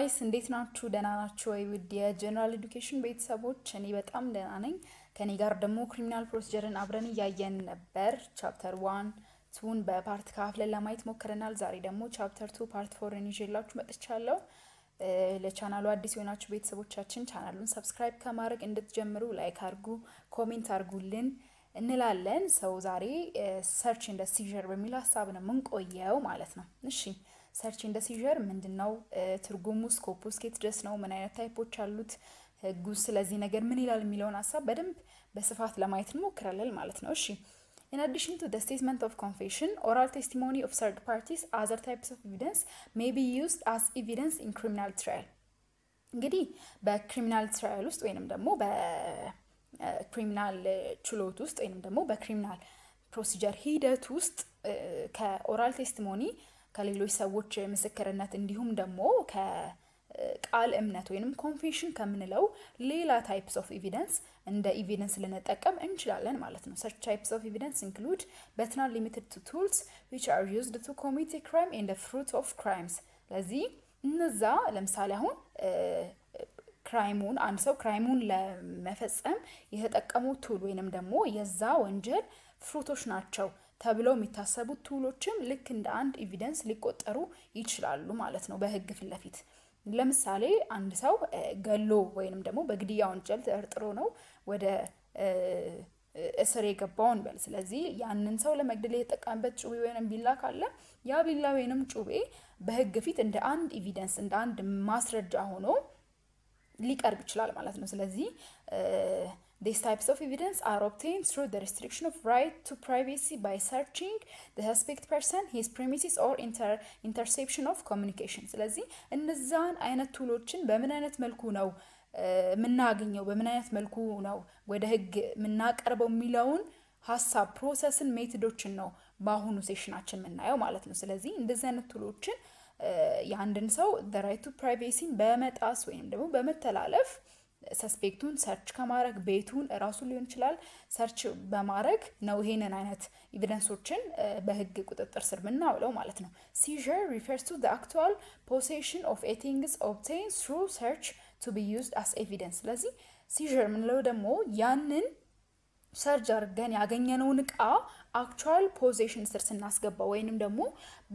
ጋይስ እንዴት ናችሁ? ደህና ናችሁ ወይ? ውድ የጀነራል ኤዱኬሽን ቤተሰቦች እኔ በጣም ደህና ነኝ። ከኔ ጋር ደግሞ ክሪሚናል ፕሮሲጀርን አብረን እያየን ነበር። ቻፕተር 1 2ን በፓርት ከፍለን ለማየት ሞክረናል። ዛሬ ደግሞ ቻፕተር 2 ፓርት 4ን ይዤላችሁ መጥቻለሁ። ለቻናሉ አዲስ የሆናችሁ ቤተሰቦቻችን ቻናሉን ሰብስክራይብ ከማድረግ እንድትጀምሩ ላይክ አድርጉ፣ ኮሜንት አድርጉልን እንላለን። ሰው ዛሬ ሰርች ኢን ዘ ሲዥር በሚል ሐሳብ ነው የምንቆየው ማለት ነው። እሺ ሰርች ኢን ዘ ሲዥር ምንድነው? ትርጉሙ ስኮፑ እስከት ድረስ ነው? ምን አይነት ታይፖች አሉት? ህጉ ስለዚህ ነገር ምን ይላል የሚለውን ሐሳብ በደንብ በስፋት ለማየት እንሞክራለን ማለት ነው። እሺ In addition to the statement of confession, oral testimony of third parties, other types of evidence may be used as evidence in criminal trial. እንግዲህ በክሪሚናል ትራያል ውስጥ ወይንም ደግሞ በክሪሚናል ችሎት ውስጥ ወይንም ደግሞ በክሪሚናል ፕሮሲጀር ሂደት ውስጥ ከኦራል ቴስቲሞኒ ከሌሎች ሰዎች ምስክርነት እንዲሁም ደግሞ ከቃል እምነት ወይንም ኮንፌሽን ከምንለው ሌላ ታይፕስ ኦፍ ኤቪደንስ እንደ ኤቪደንስ ልንጠቀም እንችላለን ማለት ነው። such types of evidence include but not limited to tools which are used to commit a crime and the fruit of crimes. ለዚህ እነዛ ለምሳሌ አሁን ክራይሙን አንድ ሰው ክራይሙን ለመፈጸም የተጠቀሙት ቱል ወይንም ደግሞ የዛ ወንጀል ፍሩቶች ናቸው ተብለው የሚታሰቡት ቱሎችም ልክ እንደ አንድ ኤቪደንስ ሊቆጠሩ ይችላሉ ማለት ነው በህግ ፊት ለፊት። ለምሳሌ አንድ ሰው ገሎ ወይንም ደግሞ በግድያ ወንጀል ተጠርጥሮ ነው ወደ እስር የገባው እንበል። ስለዚህ ያንን ሰው ለመግደል የተጠቀመበት ጩቤ ወይንም ቢላ ካለ ያ ቢላ ወይንም ጩቤ በህግ ፊት እንደ አንድ ኤቪደንስ እንደ አንድ ማስረጃ ሆኖ ሊቀርብ ይችላል ማለት ነው። ስለዚህ these types of evidence are obtained through the restriction of right to privacy by searching the suspect person, his premises or interception of communication. ስለዚህ እነዛን አይነት ቱሎችን በምን አይነት መልኩ ነው ምናገኘው በምን አይነት መልኩ ነው ወደ ህግ ምናቀርበው የሚለውን ሐሳብ ፕሮሰስን ሜቶዶችን ነው በአሁኑ ሴሽናችን ምናየው ማለት ነው። ስለዚህ እንደዚህ አይነት ቱሎችን ያንድን ሰው the right to privacy በመጣስ ወይንም ደግሞ በመተላለፍ ሰስፔክቱን ሰርች ከማድረግ ቤቱን ራሱ ሊሆን ይችላል ሰርች በማድረግ ነው ይሄንን አይነት ኤቪደንሶችን በህግ ቁጥጥር ስር ምናውለው ማለት ነው። Seizure refers to the actual possession of a things obtained through search to be used as evidence. ስለዚህ seizure ምንለው ደግሞ ያንን ሰርች አድርገን ያገኘነውን ዕቃ አክቹዋል ፖዚሽን ስር ስናስገባ ወይንም ደግሞ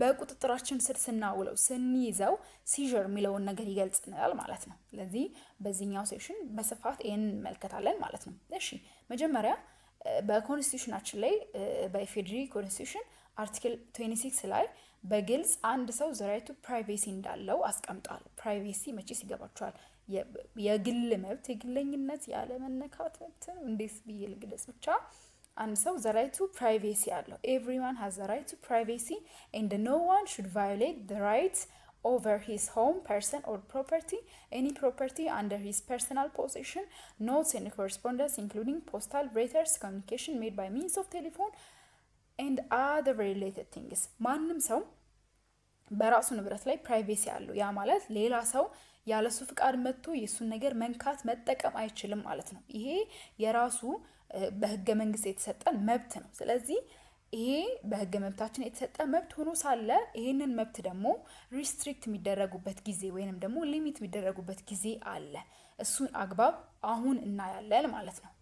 በቁጥጥራችን ስር ስናውለው ስንይዘው ሲዥር የሚለውን ነገር ይገልጽናል ማለት ነው። ስለዚህ በዚህኛው ሴሽን በስፋት ይሄን እንመለከታለን ማለት ነው። እሺ መጀመሪያ በኮንስቲቱሽናችን ላይ በኢፌድሪ ኮንስቲቱሽን አርቲክል 26 ላይ በግልጽ አንድ ሰው the right to privacy እንዳለው አስቀምጧል። ፕራይቬሲ መቼስ ይገባችኋል የግል መብት የግለኝነት ያለ መነካት መብት እንዴት ቢልግደስ ብቻ አንድ ሰው the right to privacy አለው። everyone has the right to privacy and no one should violate the rights over his home, person or property, any property under his personal possession, notes and correspondence including postal letters, communication made by means of telephone and other related things. ማንም ሰው በራሱ ንብረት ላይ ፕራይቬሲ አለው። ያ ማለት ሌላ ሰው ያለሱ ፍቃድ መጥቶ የሱን ነገር መንካት መጠቀም አይችልም ማለት ነው። ይሄ የራሱ በህገ መንግስት የተሰጠን መብት ነው። ስለዚህ ይሄ በህገ መብታችን የተሰጠ መብት ሆኖ ሳለ ይሄንን መብት ደግሞ ሪስትሪክት የሚደረጉበት ጊዜ ወይንም ደግሞ ሊሚት የሚደረጉበት ጊዜ አለ። እሱን አግባብ አሁን እናያለን ማለት ነው።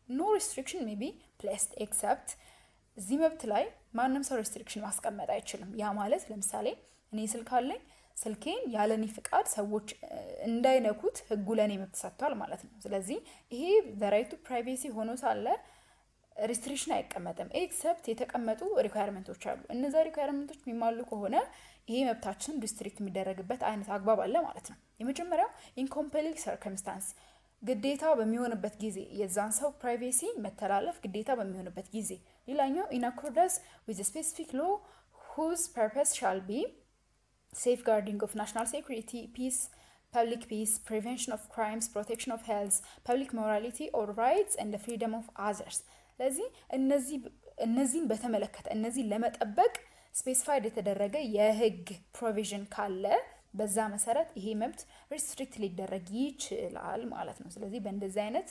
no restriction may be placed except እዚህ መብት ላይ ማንም ሰው ሪስትሪክሽን ማስቀመጥ አይችልም። ያ ማለት ለምሳሌ እኔ ስልክ አለኝ ስልኬን ያለኔ ፍቃድ ሰዎች እንዳይነኩት ህጉ ለኔ መብት ሰጥቷል ማለት ነው። ስለዚህ ይሄ the right to privacy ሆኖ ሳለ ሪስትሪክሽን አይቀመጥም ኤክሰፕት የተቀመጡ ሪኳየርመንቶች አሉ። እነዛ ሪኳየርመንቶች የሚሟሉ ከሆነ ይሄ መብታችን ሪስትሪክት የሚደረግበት አይነት አግባብ አለ ማለት ነው። የመጀመሪያው in compelling circumstance ግዴታ በሚሆንበት ጊዜ የዛን ሰው ፕራይቬሲ መተላለፍ ግዴታ በሚሆንበት ጊዜ። ሌላኛው in accordance with a specific law whose purpose shall be safeguarding of national security, peace, public peace, prevention of crimes, protection of health, public morality or rights and the freedom of others. ስለዚህ እነዚህን በተመለከተ እነዚህ ለመጠበቅ ስፔሲፋይድ የተደረገ የህግ ፕሮቪዥን ካለ በዛ መሰረት ይሄ መብት ሪስትሪክት ሊደረግ ይችላል ማለት ነው። ስለዚህ በእንደዚህ አይነት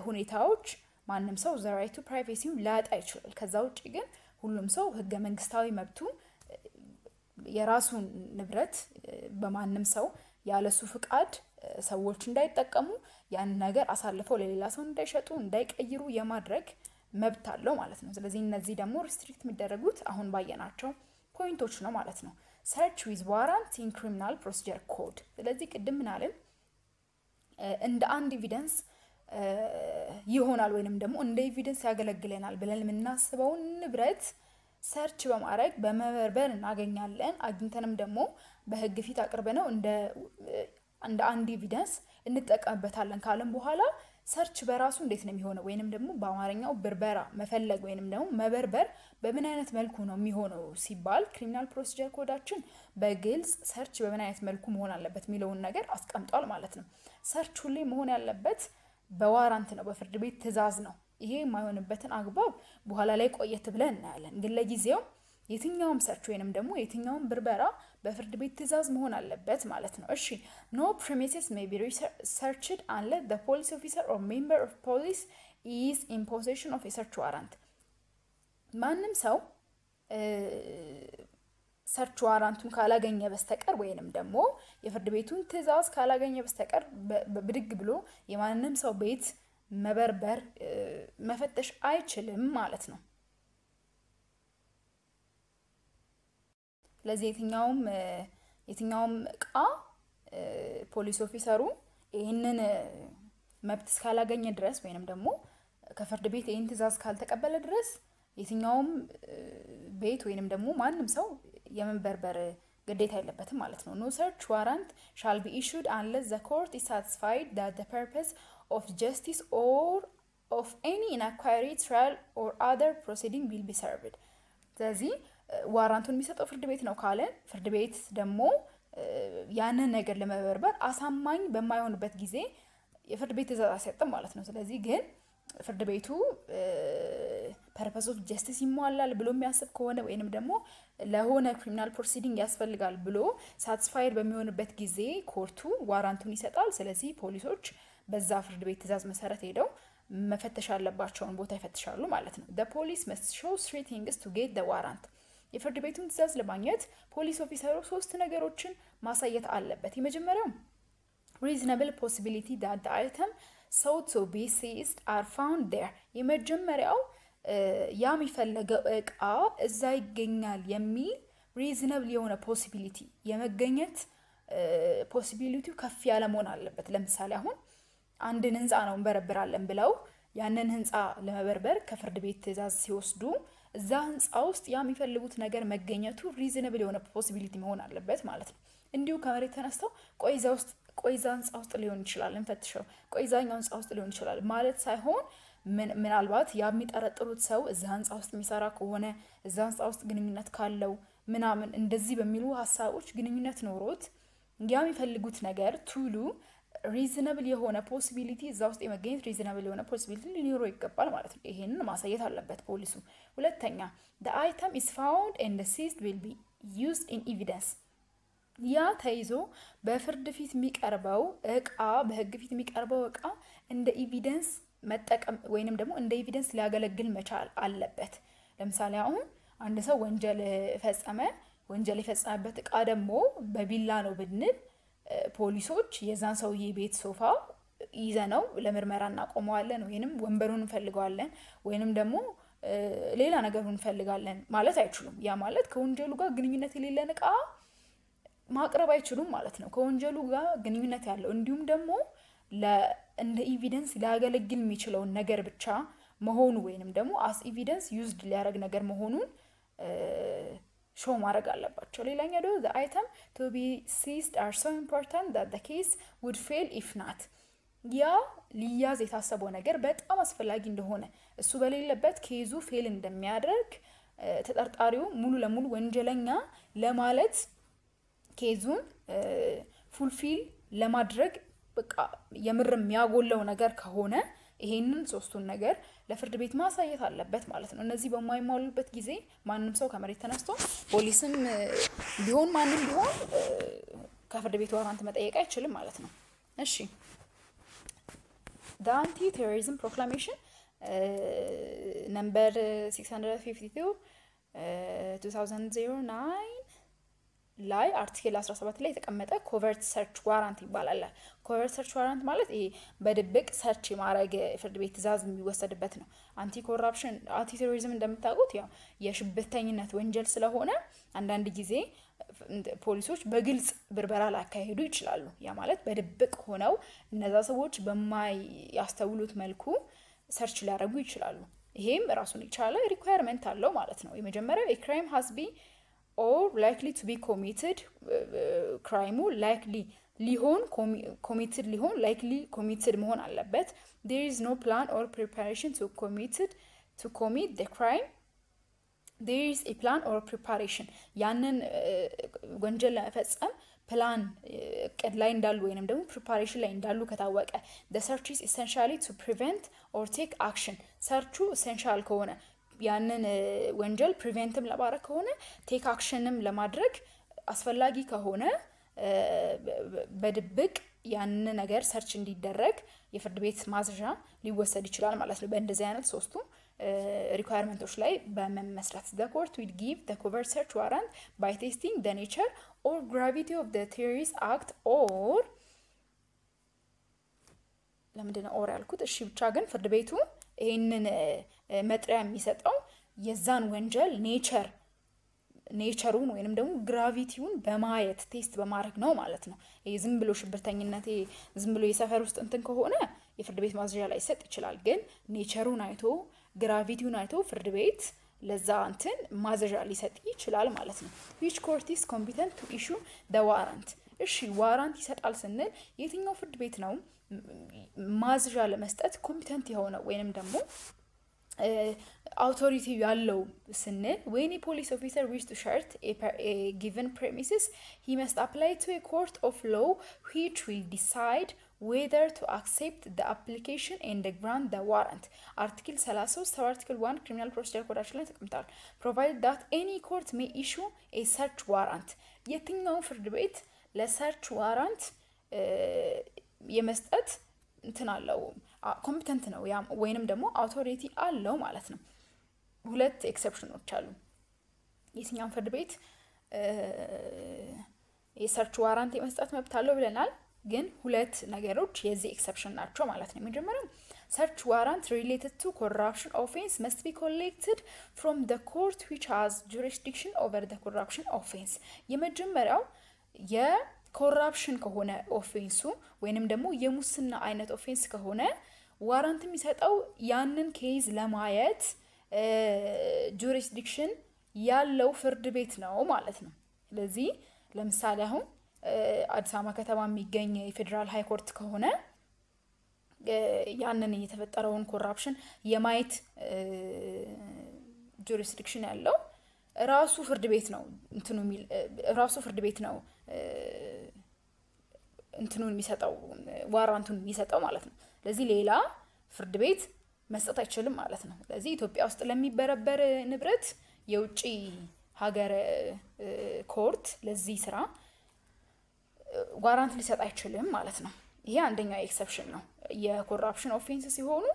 ሁኔታዎች ማንም ሰው the right to privacy ላጣ ይችላል። ከዛ ውጪ ግን ሁሉም ሰው ህገ መንግስታዊ መብቱ የራሱን ንብረት በማንም ሰው ያለሱ ፍቃድ ሰዎች እንዳይጠቀሙ ያን ነገር አሳልፈው ለሌላ ሰው እንዳይሸጡ እንዳይቀይሩ የማድረግ መብት አለው ማለት ነው። ስለዚህ እነዚህ ደግሞ ሪስትሪክት የሚደረጉት አሁን ባየናቸው ፖይንቶች ነው ማለት ነው። search with warrant in criminal procedure code ስለዚህ ቅድም ምናልን እንደ አንድ ኤቪደንስ ይሆናል ወይንም ደግሞ እንደ ኤቪደንስ ያገለግለናል ብለን የምናስበው ንብረት ሰርች በማድረግ በመበርበር እናገኛለን። አግኝተንም ደግሞ በህግ ፊት አቅርበነው እንደ አንድ ኤቪደንስ እንጠቀምበታለን ካለን በኋላ ሰርች በራሱ እንዴት ነው የሚሆነው ወይንም ደግሞ በአማርኛው ብርበራ መፈለግ ወይንም ደግሞ መበርበር በምን አይነት መልኩ ነው የሚሆነው ሲባል ክሪሚናል ፕሮሲጀር ኮዳችን በግልጽ ሰርች በምን አይነት መልኩ መሆን አለበት የሚለውን ነገር አስቀምጧል ማለት ነው። ሰርች ሁሌ መሆን ያለበት በዋራንት ነው፣ በፍርድ ቤት ትዕዛዝ ነው። ይሄ የማይሆንበትን አግባብ በኋላ ላይ ቆየት ብለን እናያለን። ግን ለጊዜው የትኛውም ሰርች ወይንም ደግሞ የትኛውም ብርበራ በፍርድ ቤት ትዕዛዝ መሆን አለበት ማለት ነው። እሺ no premises may be searched unless the police officer or member of police is in possession of a search warrant ማንም ሰው ሰርች ዋራንቱን ካላገኘ በስተቀር ወይንም ደግሞ የፍርድ ቤቱን ትዕዛዝ ካላገኘ በስተቀር ብድግ ብሎ የማንንም ሰው ቤት መበርበር መፈተሽ አይችልም ማለት ነው። ስለዚህ የትኛውም እቃ ፖሊስ ኦፊሰሩ ይሄንን መብት እስካላገኘ ድረስ ወይንም ደግሞ ከፍርድ ቤት ይሄን ትዕዛዝ ካልተቀበለ ድረስ የትኛውም ቤት ወይንም ደግሞ ማንም ሰው የመበርበር ግዴታ የለበትም ማለት ነው። no search warrant shall be issued unless the court is satisfied that the purpose of justice or of any inquiry, trial or other proceeding will be served ስለዚህ ዋራንቱን የሚሰጠው ፍርድ ቤት ነው ካለ ፍርድ ቤት ደግሞ ያንን ነገር ለመበርበር አሳማኝ በማይሆንበት ጊዜ የፍርድ ቤት ትዕዛዝ አይሰጥም ማለት ነው። ስለዚህ ግን ፍርድ ቤቱ purpose of justice ይሟላል ብሎ የሚያስብ ከሆነ ወይንም ደግሞ ለሆነ ክሪሚናል ፕሮሲዲንግ ያስፈልጋል ብሎ ሳቲስፋይድ በሚሆንበት ጊዜ ኮርቱ ዋራንቱን ይሰጣል። ስለዚህ ፖሊሶች በዛ ፍርድ ቤት ትዕዛዝ መሰረት ሄደው መፈተሽ ያለባቸውን ቦታ ይፈትሻሉ ማለት ነው። the police must show three things to get the warrant የፍርድ ቤቱን ትዕዛዝ ለማግኘት ፖሊስ ኦፊሰሩ ሶስት ነገሮችን ማሳየት አለበት። የመጀመሪያው reasonable possibility that the item sought to be seized are found there የመጀመሪያው ያ የሚፈልገው እቃ እዛ ይገኛል የሚል reasonable የሆነ possibility የመገኘት possibility ከፍ ያለ መሆን አለበት። ለምሳሌ አሁን አንድን ህንጻ ነው እንበረብራለን ብለው ያንን ህንጻ ለመበርበር ከፍርድ ቤት ትዕዛዝ ሲወስዱ እዛ ህንጻ ውስጥ ያ የሚፈልጉት ነገር መገኘቱ reasonable የሆነ possibility መሆን አለበት ማለት ነው። እንዲሁ ከመሬት ተነስተው ቆይዛ ህንጻ ውስጥ ሊሆን ይችላል እንፈትሸው ቆይዛኛው ህንጻ ውስጥ ሊሆን ይችላል ማለት ሳይሆን ምናልባት ያ የሚጠረጥሩት ሰው እዛ ህንጻ ውስጥ የሚሰራ ከሆነ እዛ ህንጻ ውስጥ ግንኙነት ካለው ምናምን እንደዚህ በሚሉ ሐሳቦች ግንኙነት ኖሮት ያ የሚፈልጉት ነገር ቱሉ reasonable የሆነ possibility እዛ ውስጥ የመገኘት reasonable የሆነ possibility ሊኖረው ይገባል ማለት ነው። ይሄንን ማሳየት አለበት ፖሊሱ። ሁለተኛ the item is found and the seized will be used in evidence ያ ተይዞ በፍርድ ፊት የሚቀርበው እቃ በህግ ፊት የሚቀርበው እቃ እንደ ኤቪደንስ መጠቀም ወይንም ደግሞ እንደ ኤቪደንስ ሊያገለግል መቻል አለበት። ለምሳሌ አሁን አንድ ሰው ወንጀል የፈጸመበት እቃ ደግሞ በቢላ ነው ብንል ፖሊሶች የዛን ሰውዬ ቤት ሶፋ ይዘነው ለምርመራ እናቆመዋለን ወይንም ወንበሩን እንፈልጋለን ወይንም ደግሞ ሌላ ነገሩን እንፈልጋለን ማለት አይችሉም። ያ ማለት ከወንጀሉ ጋር ግንኙነት የሌለን እቃ ማቅረብ አይችሉም ማለት ነው። ከወንጀሉ ጋር ግንኙነት ያለው እንዲሁም ደግሞ እንደ ኤቪደንስ ሊያገለግል የሚችለው ነገር ብቻ መሆኑ ወይንም ደግሞ as evidence used ሊያረግ ነገር መሆኑን ሾው ማድረግ አለባቸው። ሌላኛው ደግሞ the item to be seized are so important that the case would fail if not ያ ሊያዝ የታሰበው ነገር በጣም አስፈላጊ እንደሆነ እሱ በሌለበት ኬዙ ፌል እንደሚያደርግ ተጠርጣሪው ሙሉ ለሙሉ ወንጀለኛ ለማለት ኬዙን ፉልፊል ለማድረግ በቃ የምርም ያጎለው ነገር ከሆነ ይሄንን ሶስቱን ነገር ለፍርድ ቤት ማሳየት አለበት ማለት ነው። እነዚህ በማይሟሉበት ጊዜ ማንንም ሰው ከመሬት ተነስቶ ፖሊስም ቢሆን ማንንም ቢሆን ከፍርድ ቤት ዋራንት መጠየቅ አይችልም ማለት ነው። እሺ the anti-terrorism proclamation number 652 2009 ላይ አርቲክል 17 ላይ የተቀመጠ ኮቨርት ሰርች ዋራንት ይባላል። ኮቨርት ሰርች ዋራንት ማለት ይሄ በድብቅ ሰርች የማድረግ ፍርድ ቤት ትዕዛዝ የሚወሰድበት ነው። አንቲ ኮራፕሽን አንቲ ቴሮሪዝም እንደምታውቁት ያው የሽብርተኝነት ወንጀል ስለሆነ አንዳንድ ጊዜ ፖሊሶች በግልጽ ብርበራ ላካሄዱ ይችላሉ። ያ ማለት በድብቅ ሆነው እነዛ ሰዎች በማያስተውሉት መልኩ ሰርች ሊያደርጉ ይችላሉ። ይሄም ራሱን የቻለ ሪኳየርመንት አለው ማለት ነው። የመጀመሪያው a crime has been or likely to be committed crime likely ሊሆን committed ሊሆን likely committed መሆን አለበት። there is no plan or preparation to commit the crime. there is a plan or preparation ያንን ወንጀል ለመፈጸም ፕላን እቅድ ላይ እንዳሉ ወይንም ደግሞ ፕሪፓሬሽን ላይ እንዳሉ ከታወቀ the search is essentially to prevent or take action ሰርቹ essential ከሆነ ያንን ወንጀል ፕሪቨንትም ለማድረግ ከሆነ ቴክ አክሽንም ለማድረግ አስፈላጊ ከሆነ በድብቅ ያንን ነገር ሰርች እንዲደረግ የፍርድ ቤት ማዘዣ ሊወሰድ ይችላል ማለት ነው። በእንደዚህ አይነት ሶስቱ ሪኳየርመንቶች ላይ በመመስረት the court will give the covert search warrant by testing the nature or gravity of the terrorist act or ለምንድነው ኦር ያልኩት? እሺ ብቻ ግን ፍርድ ቤቱ ይሄንን መጥሪያ የሚሰጠው የዛን ወንጀል ኔቸሩን ወይንም ደግሞ ግራቪቲውን በማየት ቴስት በማድረግ ነው ማለት ነው። ይሄ ዝም ብሎ ሽብርተኝነት ዝም ብሎ የሰፈር ውስጥ እንትን ከሆነ የፍርድ ቤት ማዘዣ ላይ ይሰጥ ይችላል። ግን ኔቸሩን አይቶ ግራቪቲውን አይቶ ፍርድ ቤት ለዛ እንትን ማዘዣ ሊሰጥ ይችላል ማለት ነው። which court is competent to issue the warrant? እሺ ዋራንት ይሰጣል ስንል የትኛው ፍርድ ቤት ነው ማዘዣ ለመስጠት ኮምፒተንት የሆነው ወይንም ደግሞ authority ያለው ስንል when a police officer wishes to search a given premises he must apply to a court of law which will decide whether to accept the application and grant the warrant. article 33 article 1 criminal procedure code ላይ ተቀምጧል። provided that any court may issue a search warrant የትኛው ፍርድ ቤት ለሰርች ዋራንት የመስጠት እንትን አለው ኮምፒተንት ነው ያ ወይንም ደግሞ አውቶሪቲ አለው ማለት ነው። ሁለት ኤክሰፕሽኖች አሉ። የትኛው ፍርድ ቤት የሰርች ዋራንት የመስጠት መብት አለው ብለናል። ግን ሁለት ነገሮች የዚህ ኤክሰፕሽን ናቸው ማለት ነው። የመጀመሪያው search warrant related to corruption offense must be collected from the court which has jurisdiction over the corruption offense. የመጀመሪያው የኮራፕሽን ከሆነ ኦፌንሱ ወይንም ደግሞ የሙስና አይነት ኦፌንስ ከሆነ ዋራንት የሚሰጠው ያንን ኬዝ ለማየት jurisdiction ያለው ፍርድ ቤት ነው ማለት ነው። ስለዚህ ለምሳሌ አሁን አዲስ አበባ ከተማ የሚገኝ የፌደራል ሃይ ኮርት ከሆነ ያንን የተፈጠረውን ኮራፕሽን የማየት jurisdiction ያለው ራሱ ፍርድ ቤት ነው ራሱ ፍርድ ቤት ነው እንትኑን የሚሰጠው ዋራንቱን የሚሰጠው ማለት ነው። ስለዚህ ሌላ ፍርድ ቤት መስጠት አይችልም ማለት ነው። ስለዚህ ኢትዮጵያ ውስጥ ለሚበረበር ንብረት የውጪ ሀገር ኮርት ለዚህ ስራ ዋራንት ሊሰጥ አይችልም ማለት ነው። ይሄ አንደኛው ኤክሰፕሽን ነው። የኮራፕሽን ኦፌንስ ሲሆኑ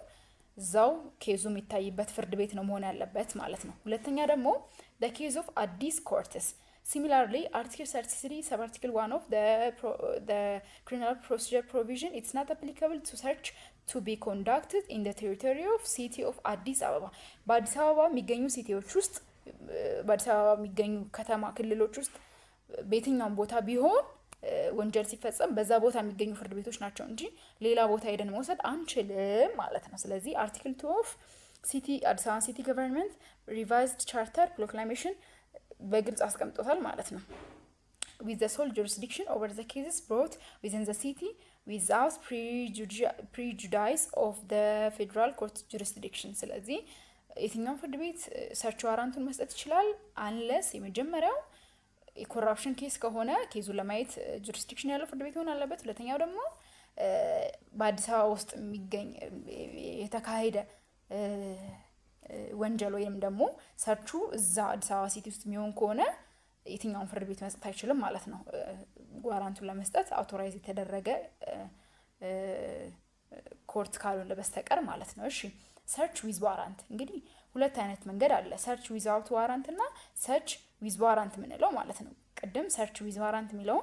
ዛው ኬዙ የሚታይበት ፍርድ ቤት ነው መሆን ያለበት ማለት ነው። ሁለተኛ ደግሞ the case of addis courts similarly article 33 sub-article 1 of the criminal procedure provision it's not applicable to search to be conducted in the territory of city of addis ababa በአዲስ አበባ የሚገኙ ሲቲዎች ውስጥ በአዲስ አበባ የሚገኙ ከተማ ክልሎች ውስጥ በየትኛውም ቦታ ቢሆን ወንጀል ሲፈጸም በዛ ቦታ የሚገኙ ፍርድ ቤቶች ናቸው እንጂ ሌላ ቦታ ሄደን መውሰድ አንችልም ማለት ነው። ስለዚህ article 2 of city አዲስ አበባ city government revised charter proclamation በግልጽ አስቀምጦታል ማለት ነው። with the sole jurisdiction over the cases brought within the city without prejudice of the federal court jurisdiction. ስለዚህ የትኛው ፍርድ ቤት ሰርች ዋራንቱን መስጠት ይችላል unless የመጀመሪያው የኮራፕሽን ኬስ ከሆነ ኬዙን ለማየት jurisdiction ያለው ፍርድ ቤት ሆነ አለበት። ሁለተኛው ደግሞ በአዲስ አበባ ውስጥ የሚገኝ የተካሄደ ወንጀል ወይም ደግሞ ሰርቹ እዛ አዲስ አበባ ሲቲ ውስጥ የሚሆን ከሆነ የትኛውን ፍርድ ቤት መስጠት አይችልም ማለት ነው። ዋራንቱን ለመስጠት አውቶራይዝ የተደረገ ኮርት ካልሆነ በስተቀር ማለት ነው። እሺ ሰርች ዊዝ ዋራንት እንግዲህ ሁለት አይነት መንገድ አለ። ሰርች ዊዛውት ዋራንት እና ሰርች ዊዝ ዋራንት ምንለው ማለት ነው። ቅድም ሰርች ዊዝ ዋራንት የሚለው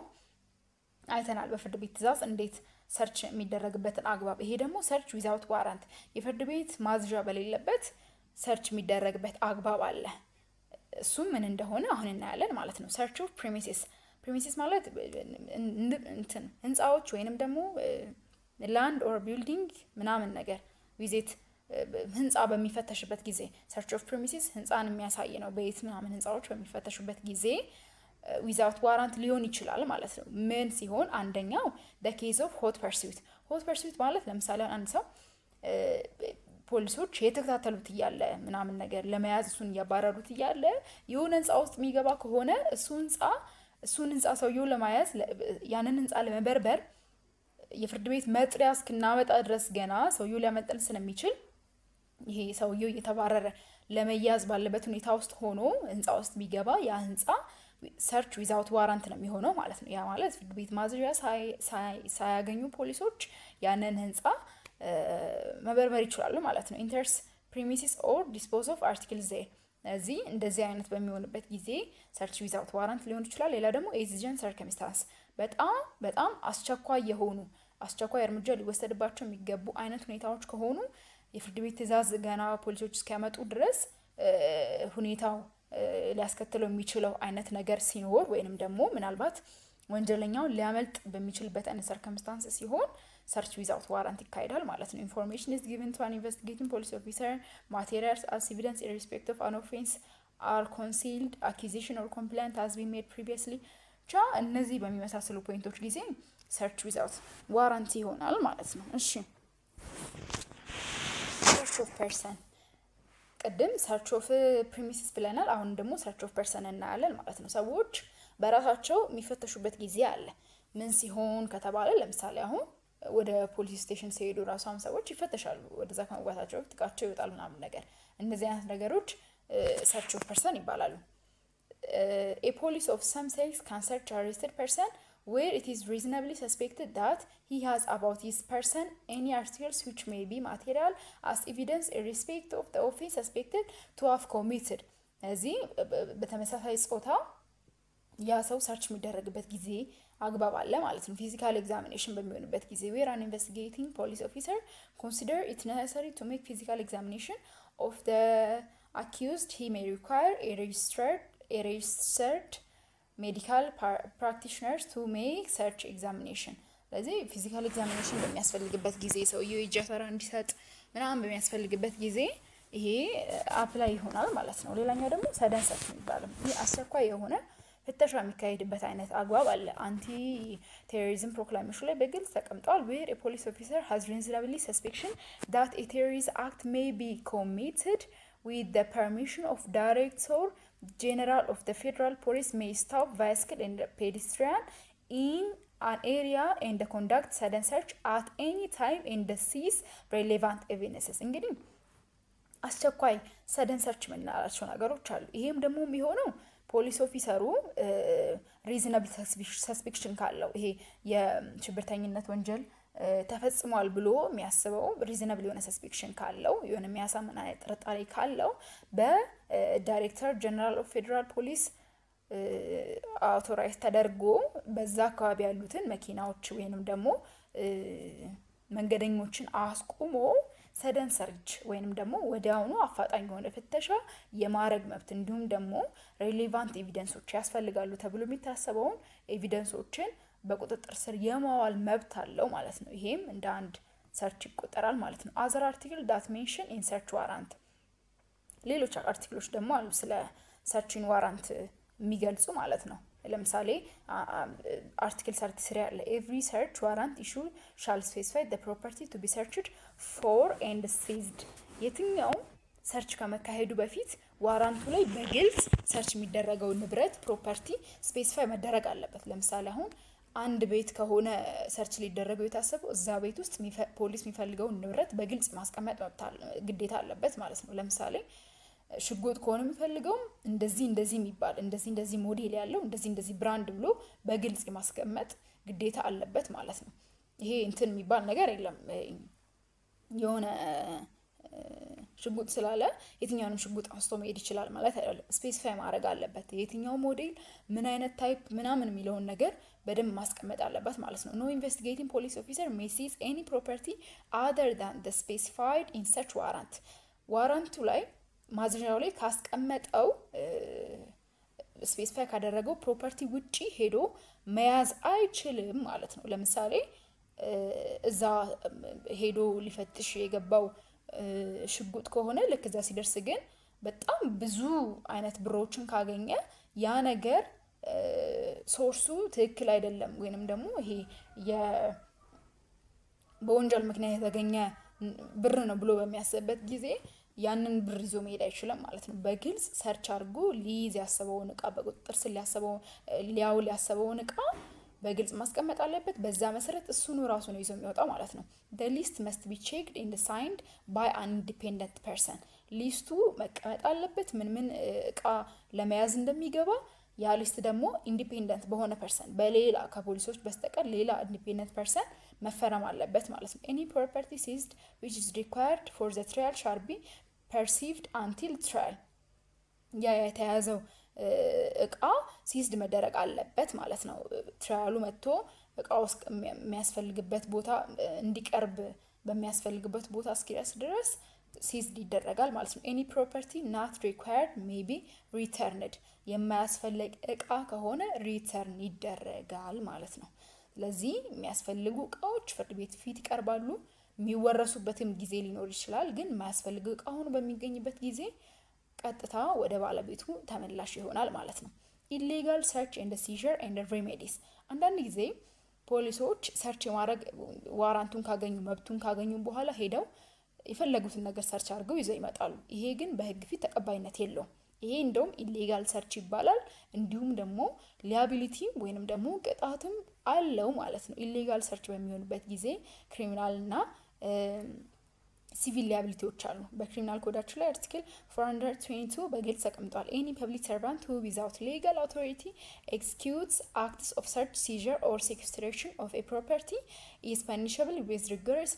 አይተናል በፍርድ ቤት ትእዛዝ እንዴት ሰርች የሚደረግበትን አግባብ። ይሄ ደግሞ ሰርች ዊዛውት ዋራንት የፍርድ ቤት ማዝዣ በሌለበት ሰርች የሚደረግበት አግባብ አለ። እሱም ምን እንደሆነ አሁን እናያለን ማለት ነው። ሰርች ኦፍ ፕሪሚሲስ ማለት ህንፃዎች ወይንም ደግሞ ላንድ ኦር ቢልዲንግ ምናምን ነገር ቪዚት ህንፃ በሚፈተሽበት ጊዜ ሰርች ኦፍ ፕሪሚሲስ ህንፃን የሚያሳይ ነው። ቤት ምናምን ህንፃዎች በሚፈተሹበት ጊዜ ዊዛውት ዋራንት ሊሆን ይችላል ማለት ነው። ምን ሲሆን አንደኛው the case of hot pursuit ማለት ለምሳሌ አንድ ሰው ፖሊሶች የተከታተሉት እያለ ምናምን ነገር ለመያዝ እሱን እያባረሩት እያለ የሆነ ህንፃ ውስጥ የሚገባ ከሆነ እሱን ህንፃ ሰውየው ለማያዝ ያንን ህንፃ ለመበርበር የፍርድ ቤት መጥሪያ እስክናመጣ ድረስ ገና ሰውየው ሊያመልጠን ስለሚችል ይሄ ሰውየው እየተባረረ ለመያዝ ባለበት ሁኔታ ውስጥ ሆኖ ህንፃ ውስጥ ቢገባ ያ ህንፃ ሰርች ዊዛውት ዋራንት ነው የሚሆነው ማለት ነው። ያ ማለት ፍርድ ቤት ማዘዣ ሳያገኙ ፖሊሶች ያንን ህንፃ መበርበር ይችላሉ ማለት ነው። ኢንተርስ ፕሪሚሲስ ኦር ዲስፖዝ ኦፍ አርቲክልስ ዜር እዚህ እንደዚህ አይነት በሚሆንበት ጊዜ ሰርች ዊዛውት ዋራንት ሊሆን ይችላል። ሌላ ደግሞ ኤግዚጀንት ሰርከምስታንስ በጣም አስቸኳይ እርምጃ ሊወሰድባቸው የሚገቡ አይነት ሁኔታዎች ከሆኑ የፍርድ ቤት ትእዛዝ ገና ፖሊሶች እስኪያመጡ ድረስ ሁኔታው ሊያስከትለው የሚችለው አይነት ነገር ሲኖር ወይንም ደግሞ ምናልባት ወንጀለኛው ሊያመልጥ በሚችልበት አይነት ሰርከምስታንስ ሲሆን ሰርች ዊዛውት ዋራንት ይካሄዳል ማለት ነው። ኢንፎርሜሽን is given to an investigating police officer, materials as evidence in respect of an offense are concealed, accusation or complaint has been made previously እነዚህ በሚመሳሰሉ ፖይንቶች ጊዜ ሰርች ዊዛውት ዋራንት ይሆናል ማለት ነው። እሺ ሰርች ኦፍ ፐርሰን ቅድም ሰርች ኦፍ ፕሪሚሲስ ብለናል። አሁን ደግሞ ሰርች ኦፍ ፐርሰን እናያለን ማለት ነው። ሰዎች በራሳቸው የሚፈተሹበት ጊዜ አለ። ምን ሲሆን ከተባለ ለምሳሌ አሁን ወደ ፖሊስ ስቴሽን ሲሄዱ ራሳም ሰዎች ይፈተሻሉ። ወደዛ ከመግባታቸው ጥቃቸው ይወጣል ምናምን ነገር እነዚህ አይነት ነገሮች ሰርች ኦፍ ፐርሰን ይባላሉ። A police of some sex can search arrested person where it is reasonably suspected that he has about his person any articles which may be material as evidence in respect of the offense suspected to have committed እዚህ በተመሳሳይ ጾታ ያ ሰው ሰርች የሚደረግበት ጊዜ አግባብ አለ ማለት ነው። ፊዚካል ኤግዛሚኔሽን በሚሆንበት ጊዜ where an investigating police officer consider it necessary to make physical examination of the accused he may require a registered medical practitioners to make search examination ስለዚህ ፊዚካል ኤግዛሚኔሽን በሚያስፈልግበት ጊዜ ሰውየው እጃተራ እንዲሰጥ ምናምን በሚያስፈልግበት ጊዜ ይሄ አፕላይ ይሆናል ማለት ነው። ሌላኛው ደግሞ ሰደን ሰርች የሚባለው ይሄ አስቸኳይ የሆነ ፍተሻ የሚካሄድበት አይነት አግባብ አለ። አንቲ ቴሮሪዝም ፕሮክላሜሽን ላይ በግልጽ ተቀምጧል። where a police officer has reasonably suspicion that a terrorist act may be committed with the permission of Director General of the Federal Police may stop bicycle and pedestrian in an area and conduct sudden search at any time and seize relevant evidences እንግዲህ አስቸኳይ ሰደን ሰርች ምናላቸው ነገሮች አሉ። ይሄም ደግሞ የሚሆነው ፖሊስ ኦፊሰሩ ሪዝናብል ሰስፔክሽን ካለው ይሄ የሽብርተኝነት ወንጀል ተፈጽሟል ብሎ የሚያስበው ሪዝናብል የሆነ ሰስፔክሽን ካለው የሆነ የሚያሳምን አይነት ጥርጣሬ ካለው በዳይሬክተር ጀነራል ኦፍ ፌደራል ፖሊስ አውቶራይዝ ተደርጎ በዛ አካባቢ ያሉትን መኪናዎች ወይንም ደግሞ መንገደኞችን አስቆሞ ሰደን ሰርች ወይንም ደግሞ ወዲያውኑ አፋጣኝ የሆነ ፍተሻ የማረግ መብት እንዲሁም ደግሞ ሬሌቫንት ኤቪደንሶች ያስፈልጋሉ ተብሎ የሚታሰበውን ኤቪደንሶችን በቁጥጥር ስር የማዋል መብት አለው ማለት ነው። ይሄም እንደ አንድ ሰርች ይቆጠራል ማለት ነው። አዘር አርቲክል ዳት ሜንሽን ኢን ሰርች ዋራንት ሌሎች አርቲክሎች ደግሞ አሉ ስለ ሰርችን ዋራንት የሚገልጹ ማለት ነው። ለምሳሌ አርቲክል 33 ያለ every search warrant issue shall specify the property to be searched for and seized የትኛው ሰርች ከመካሄዱ በፊት ዋራንቱ ላይ በግልጽ ሰርች የሚደረገው ንብረት ፕሮፐርቲ ስፔሲፋይ መደረግ አለበት። ለምሳሌ አሁን አንድ ቤት ከሆነ ሰርች ሊደረገው የታሰበው እዛ ቤት ውስጥ ፖሊስ የሚፈልገው ንብረት በግልጽ ማስቀመጥ ግዴታ አለበት ማለት ነው። ለምሳሌ ሽጉጥ ከሆነ የሚፈልገው እንደዚህ የሚባል እንደዚህ ሞዴል ያለው እንደዚህ ብራንድ ብሎ በግልጽ ማስቀመጥ ግዴታ አለበት ማለት ነው። ይሄ እንትን የሚባል ነገር የለም። የሆነ ሽጉጥ ስላለ የትኛውንም ሽጉጥ አንስቶ መሄድ ይችላል ማለት አይደለም። ስፔሲፋይ ማድረግ አለበት የትኛው ሞዴል ምን አይነት ታይፕ ምናምን የሚለውን ነገር በደንብ ማስቀመጥ አለበት ማለት ነው። ኖ ኢንቨስቲጌቲንግ ፖሊስ ኦፊሰር ሜይ ሲዝ ኤኒ ፕሮፐርቲ አዘር ዳን ዘ ስፔሲፋይድ ኢን ሰች ዋራንት። ዋራንቱ ላይ ማዘዣው ላይ ካስቀመጠው ስፔሲፋይ ካደረገው ፕሮፐርቲ ውጪ ሄዶ መያዝ አይችልም ማለት ነው። ለምሳሌ እዛ ሄዶ ሊፈትሽ የገባው ሽጉጥ ከሆነ ልክ እዛ ሲደርስ ግን በጣም ብዙ አይነት ብሮችን ካገኘ ያ ነገር ሶርሱ ትክክል አይደለም ወይንም ደግሞ ይሄ በወንጀል ምክንያት የተገኘ ብር ነው ብሎ በሚያስብበት ጊዜ ያንን ብር ይዞ መሄድ አይችልም ማለት ነው። በግልጽ ሰርች አድርጎ ሊይዝ ያሰበውን እቃ በቁጥጥር ስር ሊያውል ያሰበውን እቃ በግልጽ ማስቀመጥ አለበት። በዛ መሰረት እሱ ነው ራሱ ነው ይዞ የሚወጣው ማለት ነው። the list must be checked and signed by an independent person። ሊስቱ መቀመጥ አለበት ምን እቃ ለመያዝ እንደሚገባ። ያ ሊስት ደግሞ ኢንዲፔንደንት በሆነ ፐርሰን በሌላ ከፖሊሶች በስተቀር ሌላ ኢንዲፔንደንት ፐርሰን መፈረም አለበት ማለት ነው። any property seized which is required for the trial shall be perceived until trial። ያ የተያዘው እቃ ሲዝድ መደረግ አለበት ማለት ነው። ትራያሉ መጥቶ እቃው የሚያስፈልግበት ቦታ እንዲቀርብ በሚያስፈልግበት ቦታ እስኪደርስ ድረስ ሲዝድ ይደረጋል ማለት ነው። any property not required may be returned። የማያስፈልግ እቃ ከሆነ ሪተርን ይደረጋል ማለት ነው። ስለዚህ የሚያስፈልጉ እቃዎች ፍርድ ቤት ፊት ይቀርባሉ። የሚወረሱበትም ጊዜ ሊኖር ይችላል። ግን የማያስፈልግ እቃ ሆኖ በሚገኝበት ጊዜ ቀጥታ ወደ ባለቤቱ ተመላሽ ይሆናል ማለት ነው። illegal search and seizure and remedies። አንዳንድ ጊዜ ፖሊሶች ሰርች የማድረግ ዋራንቱን ካገኙ መብቱን ካገኙ በኋላ ሄደው የፈለጉትን ነገር ሰርች አድርገው ይዘው ይመጣሉ። ይሄ ግን በህግ ፊት ተቀባይነት የለውም። ይሄ እንደውም ኢሌጋል ሰርች ይባላል። እንዲሁም ደግሞ ሊያቢሊቲ ወይንም ደግሞ ቅጣትም አለው ማለት ነው። ኢሌጋል ሰርች በሚሆንበት ጊዜ ክሪሚናልና ሲቪል ሊያቢሊቲዎች አሉ። በክሪሚናል ኮዳችን ላይ አርቲክል 422 በግልጽ ተቀምጧል። any public servant who without legal authority executes acts of search, seizure or sequestration of a property is punishable with rigorous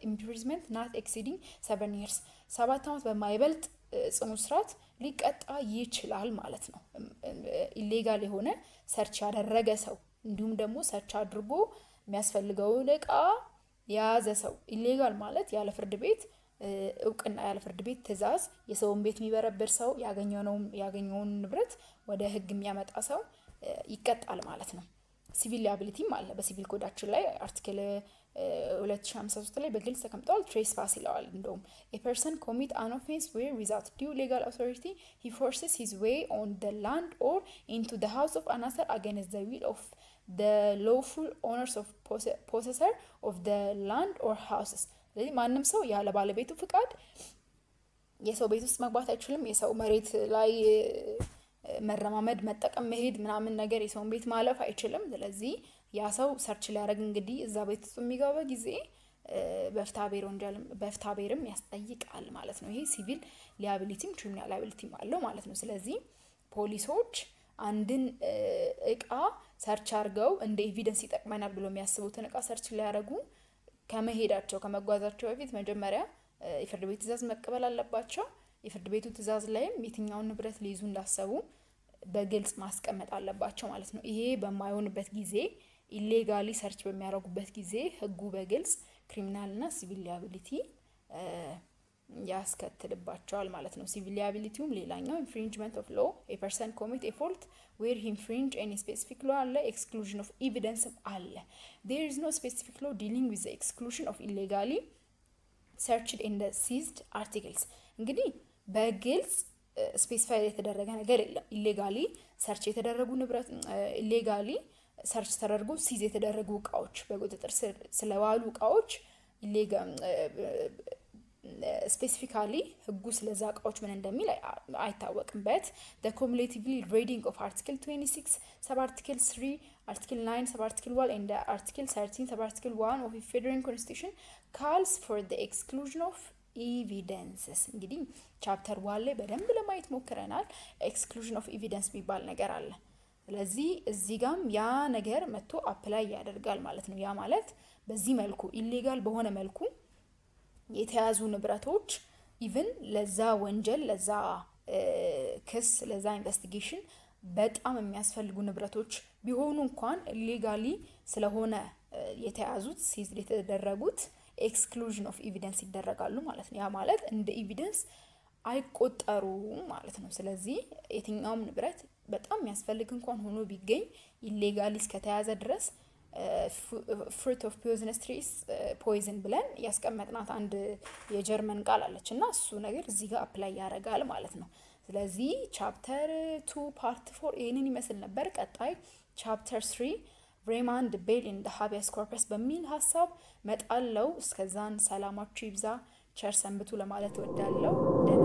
imprisonment not exceeding 7 years። 7 ዓመት በማይበልጥ ጽኑ እስራት ሊቀጣ ይችላል ማለት ነው። ኢሌጋል የሆነ ሰርች ያደረገ ሰው እንዲሁም ደግሞ ሰርች አድርጎ የሚያስፈልገውን እቃ ያዘ ሰው ኢሌጋል ማለት ያለ ፍርድ ቤት እውቅና ያለ ፍርድ ቤት ትዕዛዝ የሰውን ቤት የሚበረብር ሰው ያገኘውን ንብረት ወደ ህግ የሚያመጣ ሰው ይቀጣል ማለት ነው። ሲቪል ሊያቢሊቲም አለ በሲቪል ኮዳችን ላይ አርቲክል 2053 ላይ በግልጽ ተቀምጧል። ትሬስፓስ ይላል። እንደውም a person commit an offense where without due legal authority he forces his way on the land or into the house of another against the will of the lawful owners of possessor of the land or houses። ስለዚህ ማንም ሰው ያለ ባለቤቱ ፍቃድ የሰው ቤት ውስጥ መግባት አይችልም። የሰው መሬት ላይ መረማመድ መጠቀም መሄድ ምናምን ነገር የሰውን ቤት ማለፍ አይችልም። ስለዚህ ያ ሰው ሰርች ሊያደርግ እንግዲህ እዛ ቤት ውስጥ የሚገባ ጊዜ በፍታቤርም ያስጠይቃል ማለት ነው። ይሄ ሲቪል ሊያቢሊቲም ክሪሚናል ሊያቢሊቲም አለው ማለት ነው። ስለዚህ ፖሊሶች አንድን እቃ ሰርች አድርገው እንደ ኤቪደንስ ይጠቅመናል ብሎ የሚያስቡትን እቃ ሰርች ሊያደርጉ ከመጓዛቸው በፊት መጀመሪያ የፍርድ ቤት ትዕዛዝ መቀበል አለባቸው። የፍርድ ቤቱ ትዕዛዝ ላይም የትኛውን ንብረት ሊይዙ እንዳሰቡ በግልጽ ማስቀመጥ አለባቸው ማለት ነው። ይሄ በማይሆንበት ጊዜ ኢሌጋሊ ሰርች በሚያደርጉበት ጊዜ ህጉ በግልጽ ክሪሚናልና ሲቪል ሊያቢሊቲ ያስከትልባቸዋል ማለት ነው። ሲቪል ሊያቢሊቲውም ሌላኛው infringement of law a person commit a fault where he infringe any specific law አለ exclusion of evidence አለ። there is no specific law dealing with the exclusion of illegally searched and seized articles። እንግዲህ በግልጽ ስፔሲፋይ የተደረገ ነገር የለም። ኢሌጋሊ ሰርች የተደረጉ ንብረት ኢሌጋሊ ሰርች ተደርጎ ሲዝ የተደረጉ እቃዎች በቁጥጥር ስር ስለዋሉ እቃዎች ኢሌጋል ስፔሲፊካሊ ህጉ ስለዛ እቃዎች ምን እንደሚል አይታወቅም። but the cumulatively reading of article 26 sub article 3 article 9 sub article 1 and article 13 sub article 1 of the federal constitution calls for the exclusion of evidences። እንግዲህ ቻፕተር 1 ላይ በደንብ ለማየት ሞክረናል። exclusion of evidence የሚባል ነገር አለ። ስለዚህ እዚህ ጋም ያ ነገር መጥቶ አፕላይ ያደርጋል ማለት ነው። ያ ማለት በዚህ መልኩ ኢሌጋል በሆነ መልኩ የተያዙ ንብረቶች ኢቭን ለዛ ወንጀል ለዛ ክስ ለዛ ኢንቨስቲጌሽን በጣም የሚያስፈልጉ ንብረቶች ቢሆኑ እንኳን ሌጋሊ ስለሆነ የተያዙት ሲዝ የተደረጉት ኤክስክሉዥን ኦፍ ኤቪደንስ ይደረጋሉ ማለት ነው ያ ማለት እንደ ኤቪደንስ አይቆጠሩም ማለት ነው ስለዚህ የትኛውም ንብረት በጣም የሚያስፈልግ እንኳን ሆኖ ቢገኝ ኢሌጋሊ እስከተያዘ ድረስ fruit of poisonous trees poison ብለን ያስቀመጥናት አንድ የጀርመን ቃል አለችና እሱ ነገር እዚህ ጋር አፕላይ ያደርጋል ማለት ነው ስለዚህ ቻፕተር 2 ፓርት 4 ይሄንን ይመስል ነበር ቀጣይ ቻፕተር 3 ሬማንድ ቤል ኢን ዘ ሃቢያስ ኮርፐስ በሚል ሐሳብ መጣለው እስከዛን ሰላማችሁ ይብዛ ቸር ሰንብቱ ለማለት ወዳለው ደና